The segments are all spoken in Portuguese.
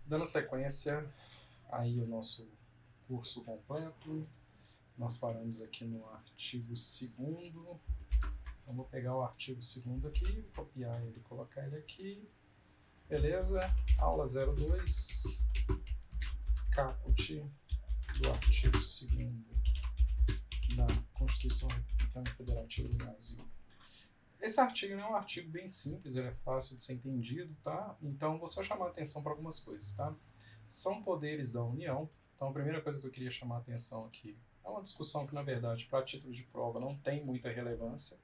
Dando sequência aí o nosso curso completo, nós paramos aqui no artigo 2º. Então, vou pegar o artigo 2º aqui, copiar ele, colocar ele aqui. Beleza? Aula 02, caput do artigo 2º da Constituição Republicana Federativa do Brasil. Esse artigo é um artigo bem simples, ele é fácil de ser entendido, tá? Então, vou só chamar a atenção para algumas coisas, tá? São poderes da União. Então, a primeira coisa que eu queria chamar a atenção aqui é uma discussão que, na verdade, para título de prova não tem muita relevância,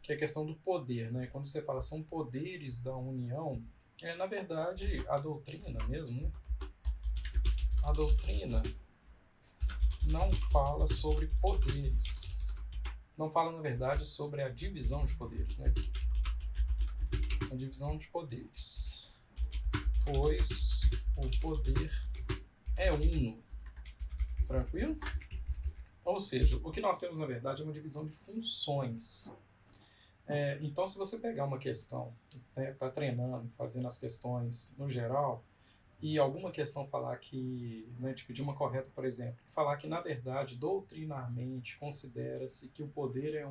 que é a questão do poder, né? Quando você fala são poderes da União, na verdade, a doutrina mesmo, né? A doutrina não fala sobre poderes. Não fala, na verdade, sobre a divisão de poderes, né? A divisão de poderes. Pois o poder é uno. Tranquilo? Ou seja, o que nós temos, na verdade, é uma divisão de funções. Então, se você pegar uma questão, tá treinando, fazendo as questões no geral, e alguma questão falar que, né, tipo de uma correta, por exemplo, falar que, na verdade, doutrinarmente, considera-se que o poder é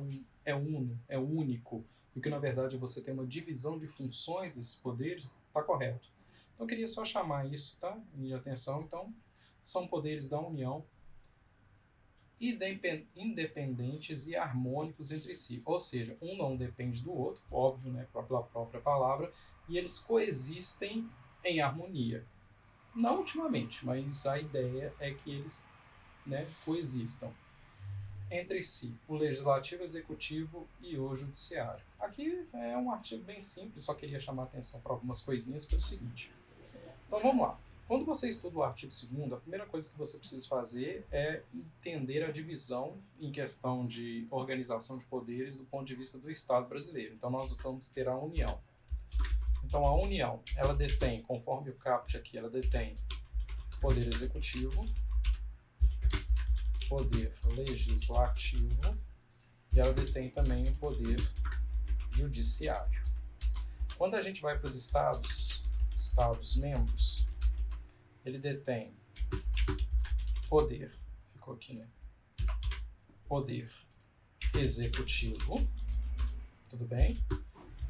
uno, é único, e que, na verdade, você tem uma divisão de funções desses poderes, está correto. Então, eu queria só chamar isso, tá? Minha atenção. Então, são poderes da União, independentes e harmônicos entre si. Ou seja, um não depende do outro, óbvio, né, pela própria palavra, e eles coexistem em harmonia. Não ultimamente, mas a ideia é que eles, né, coexistam entre si, o legislativo, o executivo e o judiciário. Aqui é um artigo bem simples, só queria chamar a atenção para algumas coisinhas pelo seguinte. Então vamos lá. Quando você estuda o artigo 2º, a primeira coisa que você precisa fazer é entender a divisão em questão de organização de poderes do ponto de vista do Estado brasileiro. Então nós vamos ter a União. Então a União, ela detém, conforme o caput aqui, ela detém poder executivo, poder legislativo e ela detém também o poder judiciário. Quando a gente vai para os estados membros, ele detém poder, ficou aqui, né? Poder executivo, tudo bem?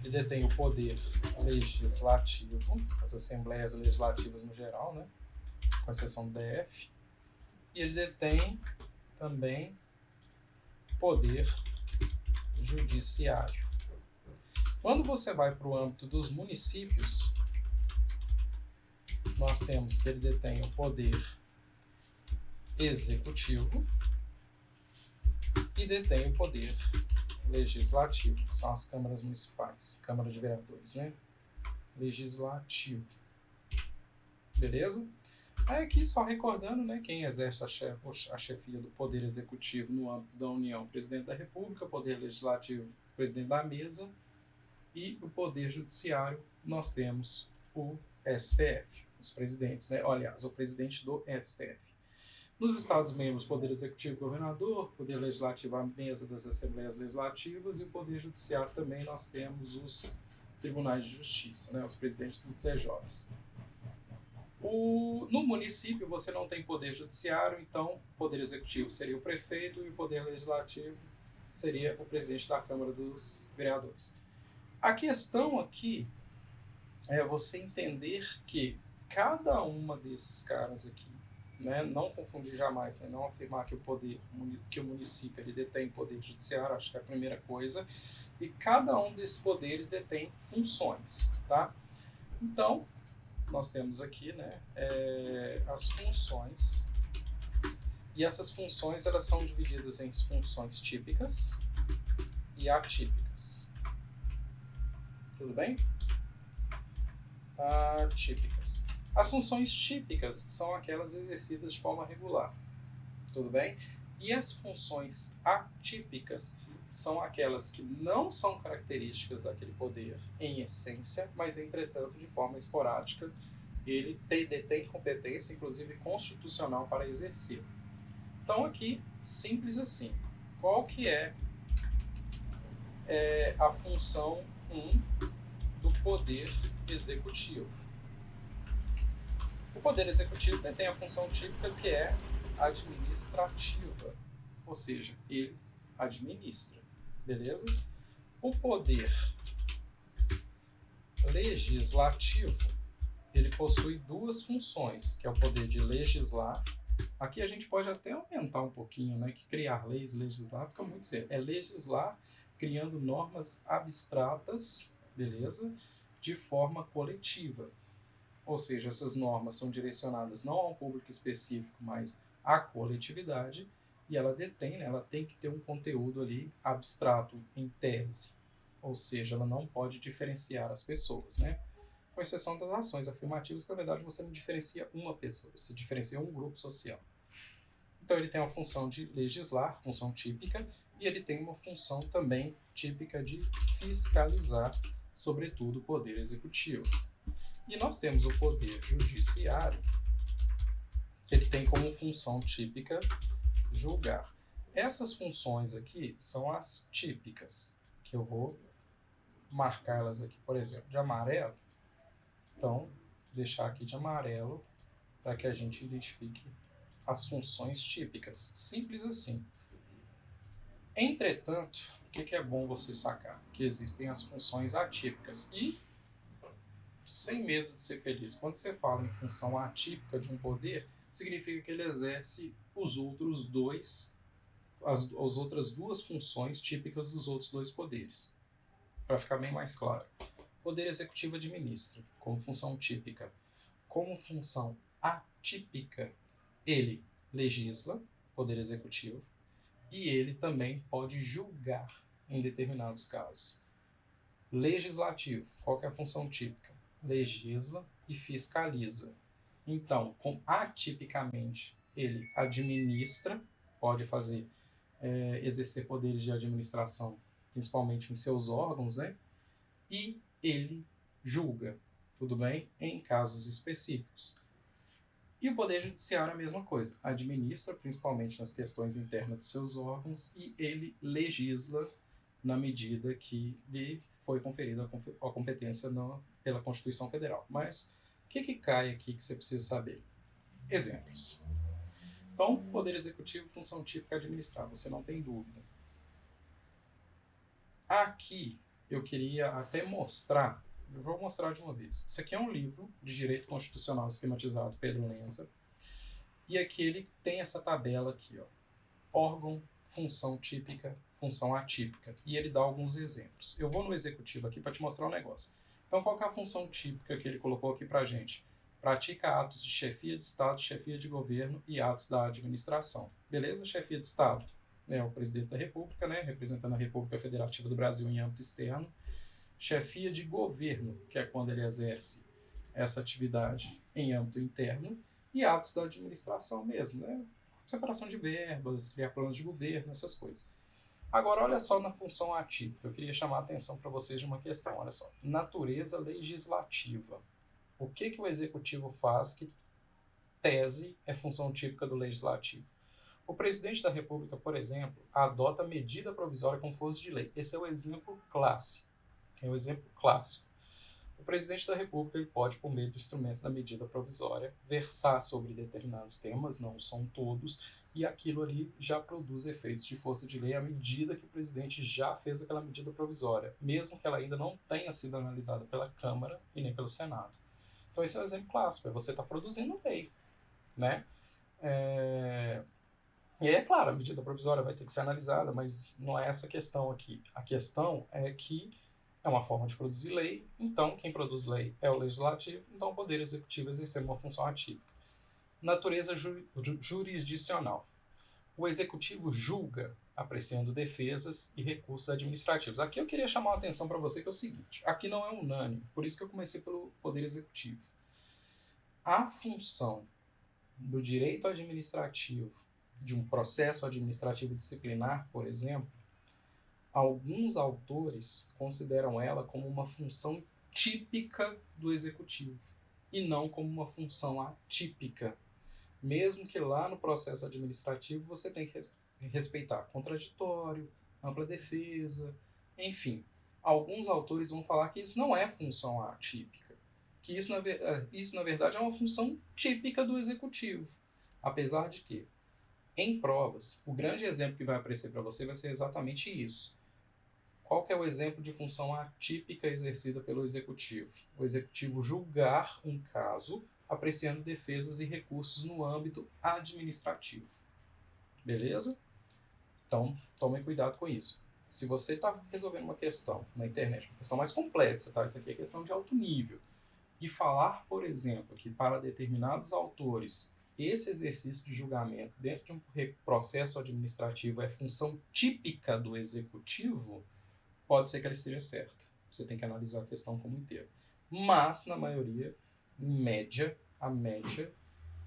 Ele detém o poder legislativo, as assembleias legislativas no geral, né? Com exceção do DF. E ele detém também poder judiciário. Quando você vai para o âmbito dos municípios, nós temos que ele detém o poder executivo e detém o poder legislativo, que são as câmaras municipais, Câmara de Vereadores, né? Legislativo. Beleza? Aí aqui só recordando, né, quem exerce a chefia do Poder Executivo no âmbito da União, Presidente da República, Poder Legislativo, Presidente da Mesa, e o Poder Judiciário, nós temos o STF, os presidentes, né? Aliás, o presidente do STF. Nos Estados-membros, Poder Executivo, Governador, Poder Legislativo, a mesa das Assembleias Legislativas, e o Poder Judiciário também nós temos os Tribunais de Justiça, né, os presidentes dos TJs. No município você não tem poder judiciário, então o poder executivo seria o prefeito e o poder legislativo seria o presidente da Câmara dos Vereadores. A questão aqui é você entender que cada uma desses caras aqui, né, não confundir jamais, né, não afirmar que o município ele detém poder judiciário, acho que é a primeira coisa, e cada um desses poderes detém funções, tá? Então, nós temos aqui, né, as funções, e essas funções elas são divididas em funções típicas e atípicas. Tudo bem? Atípicas. As funções típicas são aquelas exercidas de forma regular. Tudo bem? E as funções atípicas são aquelas que não são características daquele poder em essência, mas, entretanto, de forma esporádica, ele detém competência, inclusive constitucional, para exercer. Então, aqui, simples assim. Qual que é a função 1 do poder executivo? O Poder Executivo tem a função típica que é administrativa, ou seja, ele administra, beleza? O Poder Legislativo, ele possui duas funções, que é o poder de legislar. Aqui a gente pode até aumentar um pouquinho, né? Que criar leis, legislar, fica muito sério. É legislar criando normas abstratas, beleza? De forma coletiva. Ou seja, essas normas são direcionadas não a um público específico, mas à coletividade, e ela detém, né, ela tem que ter um conteúdo ali abstrato, em tese. Ou seja, ela não pode diferenciar as pessoas, né? Com exceção das ações afirmativas, que na verdade você não diferencia uma pessoa, você diferencia um grupo social. Então ele tem a função de legislar, função típica, e ele tem uma função também típica de fiscalizar, sobretudo o poder executivo. E nós temos o poder judiciário, que ele tem como função típica julgar. Essas funções aqui são as típicas, que eu vou marcar elas aqui, por exemplo, de amarelo. Então, deixar aqui de amarelo para que a gente identifique as funções típicas. Simples assim. Entretanto, o que é bom você sacar? Que existem as funções atípicas. E, sem medo de ser feliz, quando você fala em função atípica de um poder, significa que ele exerce os outros dois, as outras duas funções típicas dos outros dois poderes. Para ficar bem mais claro. O poder executivo administra, como função típica. Como função atípica, ele legisla, poder executivo, e ele também pode julgar em determinados casos. Legislativo, qual que é a função típica? Legisla e fiscaliza. Então, atipicamente, ele administra, pode fazer, exercer poderes de administração, principalmente em seus órgãos, né? E ele julga, tudo bem? Em casos específicos. E o Poder Judiciário é a mesma coisa. Administra, principalmente nas questões internas dos seus órgãos, e ele legisla na medida que lhe foi conferida a competência pela Constituição Federal. Mas o que cai aqui que você precisa saber? Exemplos. Então, Poder Executivo, função típica administrar, você não tem dúvida. Aqui eu queria até mostrar, eu vou mostrar de uma vez. Isso aqui é um livro de Direito Constitucional esquematizado, Pedro Lenza. E aqui ele tem essa tabela aqui, ó. Órgão, função típica, função atípica. E ele dá alguns exemplos. Eu vou no executivo aqui para te mostrar um negócio. Então, qual que é a função típica que ele colocou aqui para a gente? Pratica atos de chefia de Estado, chefia de governo e atos da administração. Beleza? Chefia de Estado é o presidente da República, né? Representando a República Federativa do Brasil em âmbito externo. Chefia de governo, que é quando ele exerce essa atividade em âmbito interno. E atos da administração mesmo, né? Separação de verbas, criar planos de governo, essas coisas. Agora, olha só na função atípica. Eu queria chamar a atenção para vocês de uma questão. Olha só. Natureza legislativa. O que o executivo faz que, tese, é função típica do legislativo? O presidente da República, por exemplo, adota medida provisória com força de lei. Esse é o exemplo clássico. É o exemplo clássico. O presidente da República ele pode, por meio do instrumento da medida provisória, versar sobre determinados temas, não são todos, e aquilo ali já produz efeitos de força de lei à medida que o presidente já fez aquela medida provisória, mesmo que ela ainda não tenha sido analisada pela Câmara e nem pelo Senado. Então esse é um exemplo clássico, é você estar produzindo lei, né? E aí, é claro, a medida provisória vai ter que ser analisada, mas não é essa a questão aqui. A questão é que é uma forma de produzir lei, então quem produz lei é o legislativo, então o poder executivo exercendo uma função atípica. Natureza jurisdicional. O executivo julga, apreciando defesas e recursos administrativos. Aqui eu queria chamar a atenção para você que é o seguinte, aqui não é unânime, por isso que eu comecei pelo poder executivo. A função do direito administrativo, de um processo administrativo disciplinar, por exemplo, alguns autores consideram ela como uma função típica do executivo e não como uma função atípica, mesmo que lá no processo administrativo você tenha que respeitar contraditório, ampla defesa, enfim. Alguns autores vão falar que isso não é função atípica, que isso na verdade é uma função típica do executivo. Apesar de que, em provas, o grande exemplo que vai aparecer para você vai ser exatamente isso. Qual que é o exemplo de função atípica exercida pelo executivo? O executivo julgar um caso apreciando defesas e recursos no âmbito administrativo. Beleza? Então, tome cuidado com isso. Se você está resolvendo uma questão na internet, uma questão mais complexa, tá? Isso aqui é questão de alto nível, e falar, por exemplo, que para determinados autores esse exercício de julgamento dentro de um processo administrativo é função típica do executivo, pode ser que ela esteja certa. Você tem que analisar a questão como inteira. Mas, na maioria, a média,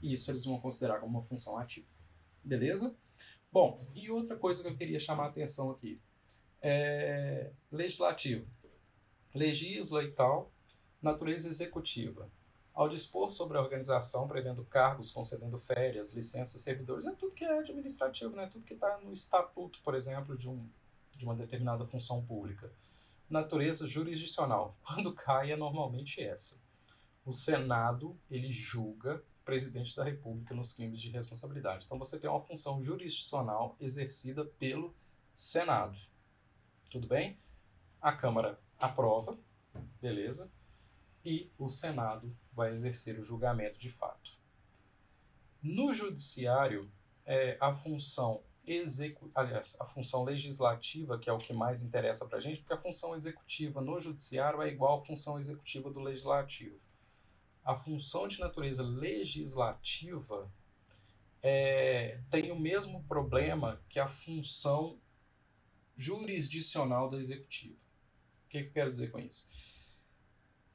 isso eles vão considerar como uma função atípica. Beleza? Bom, e outra coisa que eu queria chamar a atenção aqui. Legislativo. Legisla e tal. Natureza executiva. Ao dispor sobre a organização, prevendo cargos, concedendo férias, licenças, servidores, é tudo que é administrativo, né? Tudo que está no estatuto, por exemplo, de uma determinada função pública. Natureza jurisdicional. Quando cai, é normalmente essa. O Senado, ele julga o presidente da República nos crimes de responsabilidade. Então, você tem uma função jurisdicional exercida pelo Senado. Tudo bem? A Câmara aprova, beleza? E o Senado vai exercer o julgamento de fato. No judiciário, a função a função legislativa, que é o que mais interessa para a gente, porque a função executiva no judiciário é igual à função executiva do legislativo. A função de natureza legislativa tem o mesmo problema que a função jurisdicional do executivo. O que eu quero dizer com isso?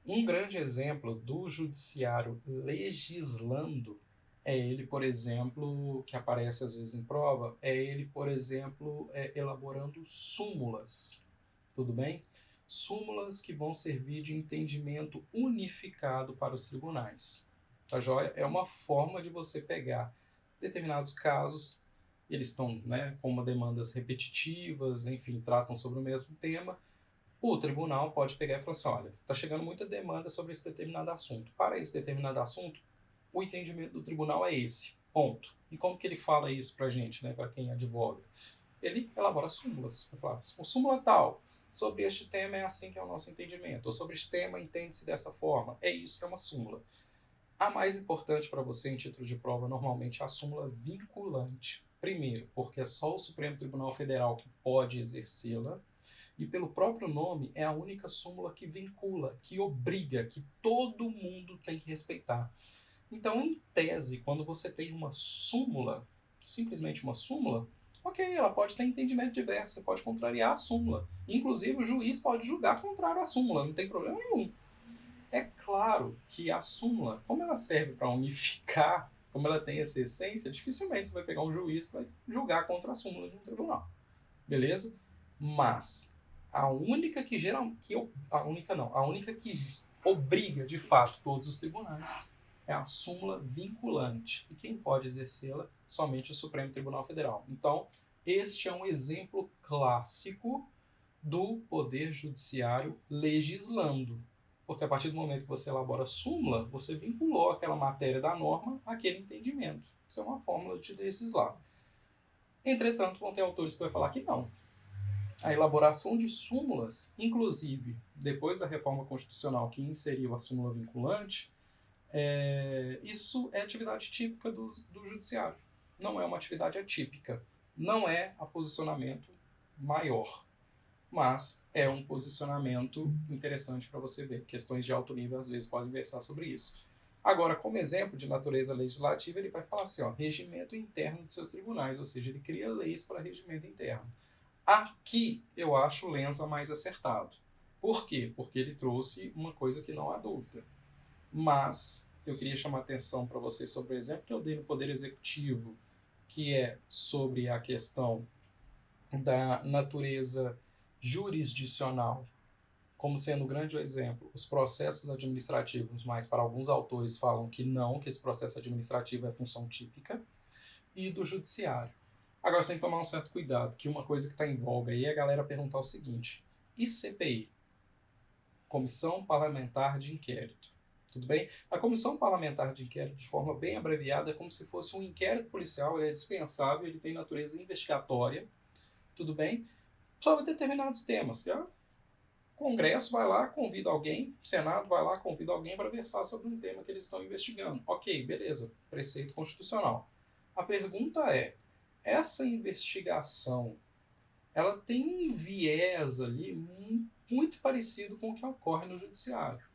Um grande exemplo do judiciário legislando é ele, por exemplo, que aparece às vezes em prova, é ele, por exemplo, elaborando súmulas. Tudo bem? Súmulas que vão servir de entendimento unificado para os tribunais. Tá joia? É uma forma de você pegar determinados casos, eles estão, né, com demandas repetitivas, enfim, tratam sobre o mesmo tema. O tribunal pode pegar e falar assim, olha, está chegando muita demanda sobre esse determinado assunto. Para esse determinado assunto, o entendimento do tribunal é esse, ponto. E como que ele fala isso para a gente, né, para quem advoga? Ele elabora súmulas. Ele fala, o súmula tal, sobre este tema é assim que é o nosso entendimento, ou sobre este tema entende-se dessa forma. É isso que é uma súmula. A mais importante para você em título de prova, normalmente, é a súmula vinculante. Primeiro, porque é só o Supremo Tribunal Federal que pode exercê-la, e pelo próprio nome, é a única súmula que vincula, que obriga, que todo mundo tem que respeitar. Então, em tese, quando você tem uma súmula, simplesmente uma súmula, ok, ela pode ter entendimento diverso, você pode contrariar a súmula. Inclusive, o juiz pode julgar contrário à súmula, não tem problema nenhum. É claro que a súmula, como ela serve para unificar, como ela tem essa essência, dificilmente você vai pegar um juiz que vai julgar contra a súmula de um tribunal. Beleza? Mas a única que obriga de fato todos os tribunais é a súmula vinculante. E quem pode exercê-la? Somente o Supremo Tribunal Federal. Então, este é um exemplo clássico do Poder Judiciário legislando. Porque a partir do momento que você elabora a súmula, você vinculou aquela matéria da norma àquele entendimento. Isso é uma fórmula de legislar. Entretanto, vão ter autores que vão falar que não. A elaboração de súmulas, inclusive depois da reforma constitucional que inseriu a súmula vinculante, isso é atividade típica do judiciário. Não é uma atividade atípica. Não é a posicionamento maior. Mas é um posicionamento interessante para você ver. Questões de alto nível às vezes podem versar sobre isso. Agora, como exemplo de natureza legislativa, ele vai falar assim, ó, regimento interno de seus tribunais, ou seja, ele cria leis para regimento interno. Aqui eu acho o Lenza mais acertado. Por quê? Porque ele trouxe uma coisa que não há dúvida. Mas eu queria chamar a atenção para você sobre o exemplo que eu dei no Poder Executivo, que é sobre a questão da natureza jurisdicional, como sendo um grande exemplo, os processos administrativos, mas para alguns autores falam que não, que esse processo administrativo é função típica, e do judiciário. Agora você tem que tomar um certo cuidado, que uma coisa que está em voga aí é a galera perguntar o seguinte, e CPI? Comissão Parlamentar de Inquérito. Tudo bem? A comissão parlamentar de inquérito, de forma bem abreviada, é como se fosse um inquérito policial, ele é dispensável, ele tem natureza investigatória, tudo bem? Sobre determinados temas. O Congresso vai lá, convida alguém, o Senado vai lá, convida alguém para versar sobre um tema que eles estão investigando. Ok, beleza, preceito constitucional. A pergunta é, essa investigação, ela tem um viés ali muito parecido com o que ocorre no judiciário.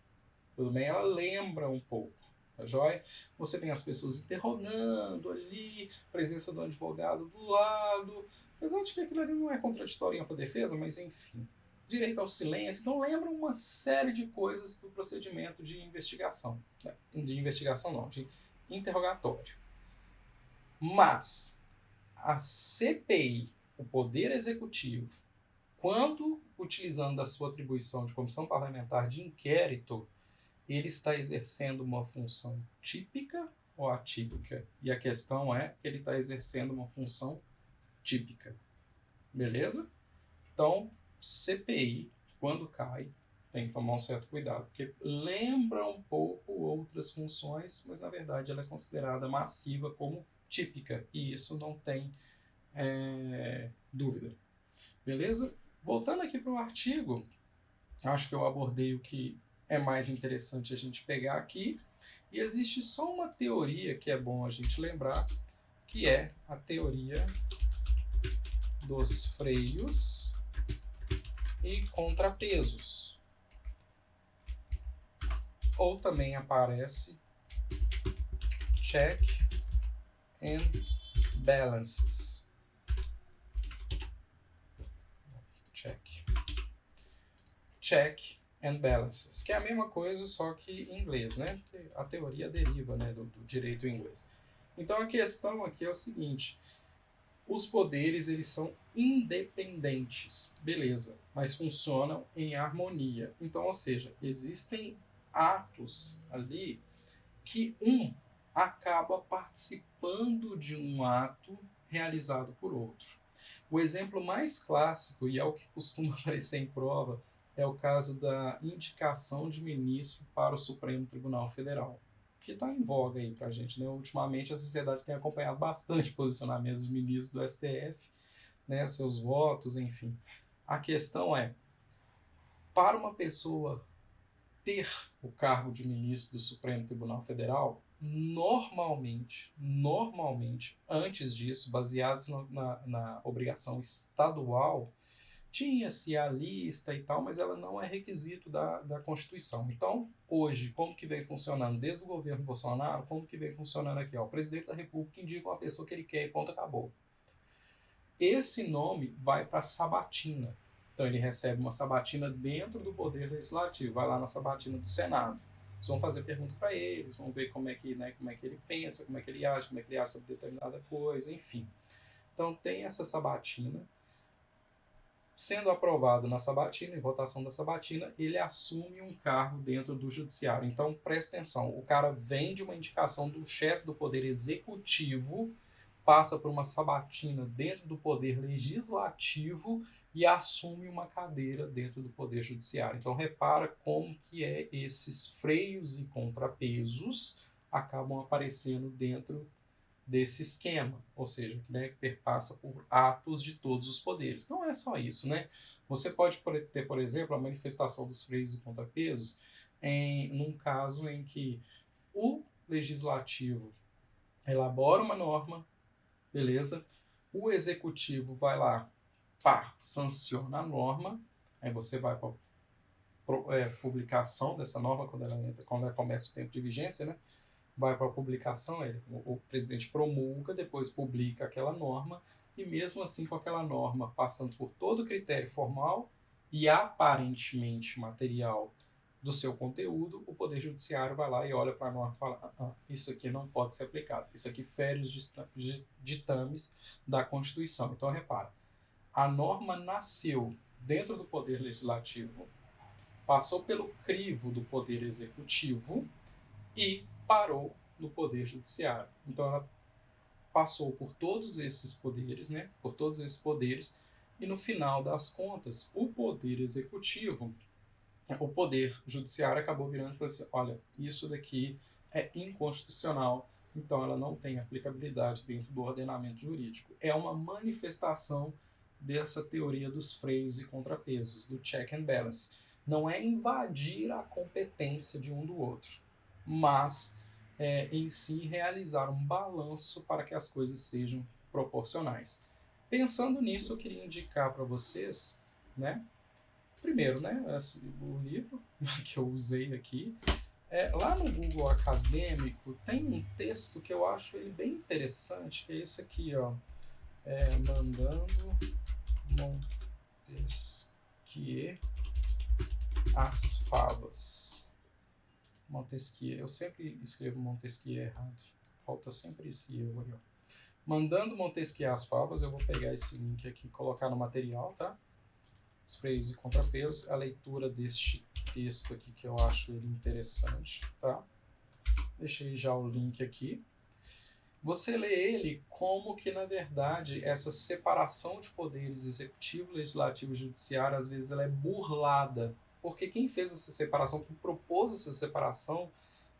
Tudo bem? Ela lembra um pouco, tá joia? Você tem as pessoas interrogando ali, presença do advogado do lado, apesar de que aquilo ali não é contraditório em ampla defesa, mas enfim. Direito ao silêncio, então lembra uma série de coisas do procedimento de investigação. De investigação não, de interrogatório. Mas a CPI, o Poder Executivo, quando utilizando da sua atribuição de comissão parlamentar de inquérito, ele está exercendo uma função típica ou atípica? E a questão é que ele está exercendo uma função típica. Beleza? Então, CPI, quando cai, tem que tomar um certo cuidado, porque lembra um pouco outras funções, mas na verdade ela é considerada massiva como típica, e isso não tem dúvida. Beleza? Voltando aqui para o artigo, acho que eu abordei o que é mais interessante a gente pegar aqui, e existe só uma teoria que é bom a gente lembrar, que é a teoria dos freios e contrapesos. Ou também aparece check and balances. Check and balances, que é a mesma coisa, só que em inglês, né? Porque a teoria deriva, né, do direito inglês. Então a questão aqui é o seguinte: os poderes eles são independentes, beleza, mas funcionam em harmonia. Então, ou seja, existem atos ali que um acaba participando de um ato realizado por outro. O exemplo mais clássico, e é o que costuma aparecer em prova, é o caso da indicação de ministro para o Supremo Tribunal Federal, que está em voga aí para a gente, né? Ultimamente a sociedade tem acompanhado bastante posicionamentos dos ministros do STF, né? Seus votos, enfim. A questão é, para uma pessoa ter o cargo de ministro do Supremo Tribunal Federal, normalmente, antes disso, baseados na obrigação estadual, tinha-se a lista e tal, mas ela não é requisito da Constituição. Então, hoje, como que vem funcionando? Desde o governo Bolsonaro, como que vem funcionando aqui? Ó, o presidente da República indica uma pessoa que ele quer e ponto, acabou. Esse nome vai para a sabatina. Então, ele recebe uma sabatina dentro do Poder Legislativo, vai lá na sabatina do Senado. Eles vão fazer pergunta para eles, vão ver como é que ele pensa, como é que ele age sobre determinada coisa, enfim. Então, tem essa sabatina. Sendo aprovado na sabatina, em votação da sabatina, ele assume um cargo dentro do judiciário. Então, presta atenção, o cara vem de uma indicação do chefe do Poder Executivo, passa por uma sabatina dentro do Poder Legislativo e assume uma cadeira dentro do Poder Judiciário. Então, repara como que esses freios e contrapesos acabam aparecendo dentro desse esquema, ou seja, né, que perpassa por atos de todos os poderes. Não é só isso, né? Você pode ter, por exemplo, a manifestação dos freios e contrapesos num caso em que o legislativo elabora uma norma, beleza? O executivo vai lá, pá, sanciona a norma, aí você vai para publicação dessa norma quando ela começa o tempo de vigência, né? Vai para a publicação, o presidente promulga, depois publica aquela norma, e mesmo assim com aquela norma passando por todo o critério formal e aparentemente material do seu conteúdo, o Poder Judiciário vai lá e olha para a norma e fala, isso aqui não pode ser aplicado, isso aqui fere os ditames da Constituição. Então repara, a norma nasceu dentro do Poder Legislativo, passou pelo crivo do Poder Executivo e parou no Poder Judiciário. Então ela passou por todos esses poderes, né? Por todos esses poderes, e no final das contas, o Poder Executivo o Poder Judiciário acabou virando e falou assim, olha, isso daqui é inconstitucional, então ela não tem aplicabilidade dentro do ordenamento jurídico. É uma manifestação dessa teoria dos freios e contrapesos, do check and balance. Não é invadir a competência de um do outro, mas em si realizar um balanço para que as coisas sejam proporcionais. Pensando nisso, eu queria indicar para vocês, né? Primeiro, né, o livro que eu usei aqui, lá no Google Acadêmico tem um texto que eu acho ele bem interessante, que é esse aqui, ó, Mandando Montesquieu as Favas. Montesquieu, eu sempre escrevo Montesquieu errado, falta sempre esse erro aí, ó. Mandando Montesquieu as Favas, eu vou pegar esse link aqui e colocar no material, tá? Os freios e contrapesos, a leitura deste texto aqui que eu acho ele interessante, tá? Deixei já o link aqui. Você lê ele como que, na verdade, essa separação de poderes executivo, legislativo e judiciário, às vezes ela é burlada. Porque quem fez essa separação, quem propôs essa separação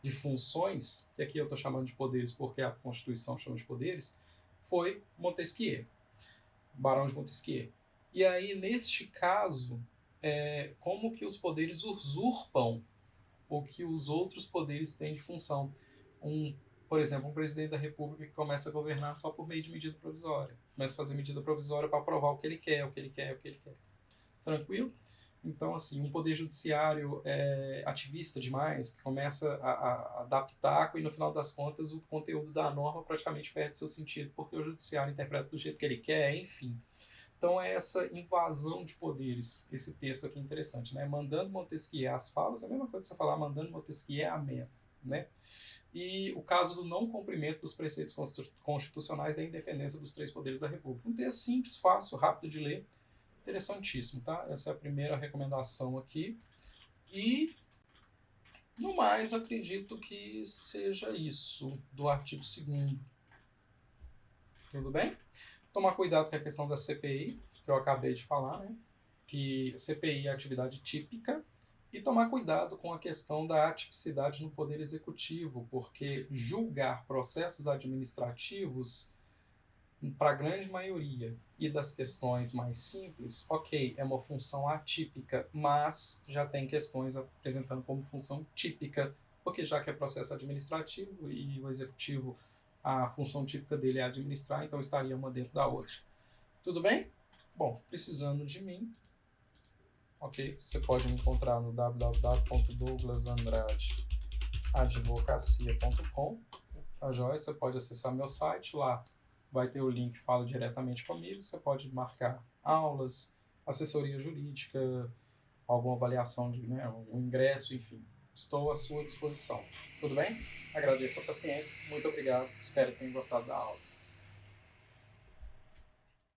de funções, que aqui eu estou chamando de poderes porque a Constituição chama de poderes, foi Montesquieu, Barão de Montesquieu. E aí, neste caso, como que os poderes usurpam o que os outros poderes têm de função. Por exemplo, um presidente da República que começa a governar só por meio de medida provisória. Começa a fazer medida provisória para aprovar o que ele quer, o que ele quer, o que ele quer. Tranquilo? Então, assim, um poder judiciário ativista demais, que começa a dar pitaco e, no final das contas, o conteúdo da norma praticamente perde seu sentido, porque o judiciário interpreta do jeito que ele quer, enfim. Então é essa invasão de poderes, esse texto aqui é interessante, né? Mandando Montesquieu as Favas, é a mesma coisa que você falar mandando Montesquieu amém, né? E o caso do não cumprimento dos preceitos constitucionais da independência dos três poderes da República. Um texto simples, fácil, rápido de ler, interessantíssimo, tá? Essa é a primeira recomendação aqui. E, no mais, acredito que seja isso do artigo 2º. Tudo bem? Tomar cuidado com a questão da CPI, que eu acabei de falar, né? Que CPI é atividade típica, e tomar cuidado com a questão da atipicidade no Poder Executivo, porque julgar processos administrativos, para a grande maioria, e das questões mais simples, ok, é uma função atípica, mas já tem questões apresentando como função típica, porque já que é processo administrativo e o Executivo, a função típica dele é administrar, então estaria uma dentro da outra. Tudo bem? Bom, precisando de mim, ok? Você pode me encontrar no www.douglasandradeadvocacia.com, tá joia? Você pode acessar meu site, lá vai ter o link que fala diretamente comigo, você pode marcar aulas, assessoria jurídica, alguma avaliação de um ingresso, enfim. Estou à sua disposição. Tudo bem? Agradeço a paciência, muito obrigado, espero que tenham gostado da aula.